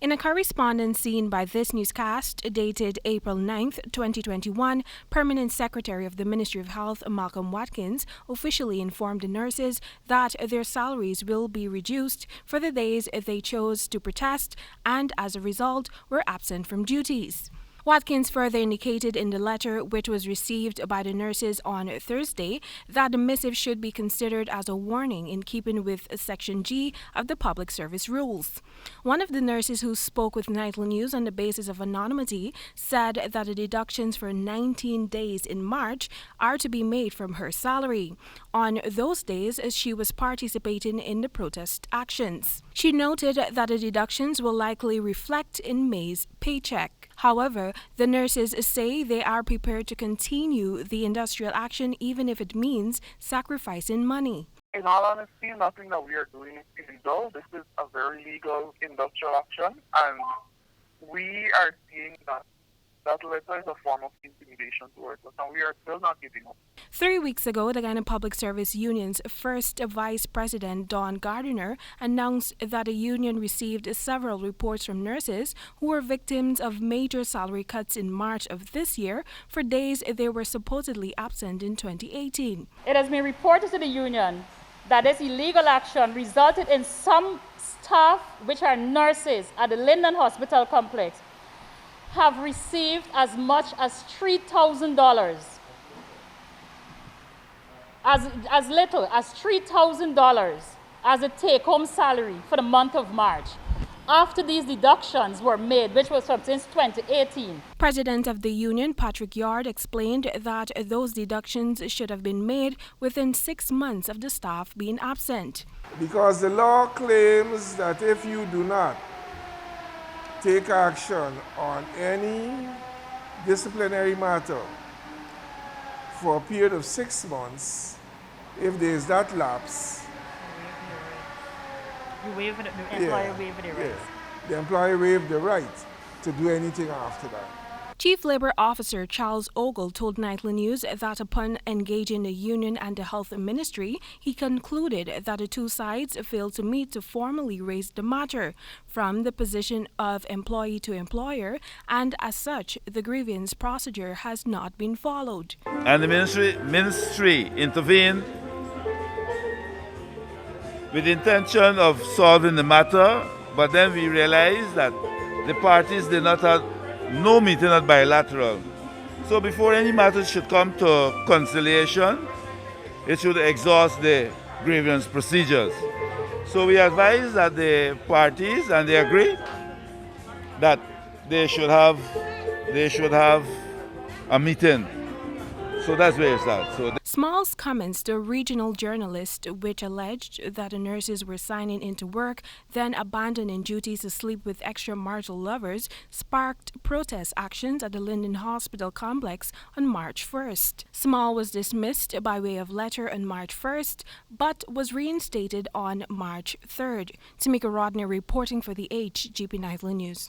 In a correspondence seen by this newscast dated April 9th, 2021, Permanent Secretary of the Ministry of Health, Malcolm Watkins, officially informed the nurses that their salaries will be reduced for the days they chose to protest and, as a result, were absent from duties. Watkins further indicated in the letter, which was received by the nurses on Thursday, that the missive should be considered as a warning in keeping with Section G of the Public Service Rules. One of the nurses who spoke with Nightly News on the basis of anonymity said that the deductions for 19 days in March are to be made from her salary. On those days, she was participating in the protest actions. She noted that the deductions will likely reflect in May's paycheck. However, the nurses say they are prepared to continue the industrial action even if it means sacrificing money. In all honesty, nothing that we are doing is illegal. This is a very legal industrial action, and we are seeing that letter is a form of intimidation towards us, and we are still not giving up. 3 weeks ago, the Ghana Public Service Union's first Vice President, Don Gardiner, announced that the union received several reports from nurses who were victims of major salary cuts in March of this year for days they were supposedly absent in 2018. It has been reported to the union that this illegal action resulted in some staff, which are nurses at the Linden Hospital Complex, have received as much as $3,000, as little as $3,000 as a take-home salary for the month of March, after these deductions were made, which was from since 2018. President of the union, Patrick Yard, explained that those deductions should have been made within 6 months of the staff being absent. Because the law claims that if you do not take action on any disciplinary matter for a period of 6 months, if there is that lapse, The employer waive the right. The employer waive the right to do anything after that. Chief Labor Officer Charles Ogle told Nightly News that upon engaging the union and the health ministry, he concluded that the two sides failed to meet to formally raise the matter from the position of employee to employer, and as such, the grievance procedure has not been followed. And the ministry intervened with the intention of solving the matter, but then we realized that the parties did not have no meeting at bilateral. So before any matter should come to conciliation, it should exhaust the grievance procedures. So we advise that the parties, and they agree, that they should have a meeting. So that's where it's at. Small's comments to a regional journalist, which alleged that the nurses were signing into work, then abandoning duties to sleep with extramarital lovers, sparked protest actions at the Linden Hospital Complex on March 1st. Small was dismissed by way of letter on March 1st, but was reinstated on March 3rd. Temika Rodney reporting for the HGP Nightly News.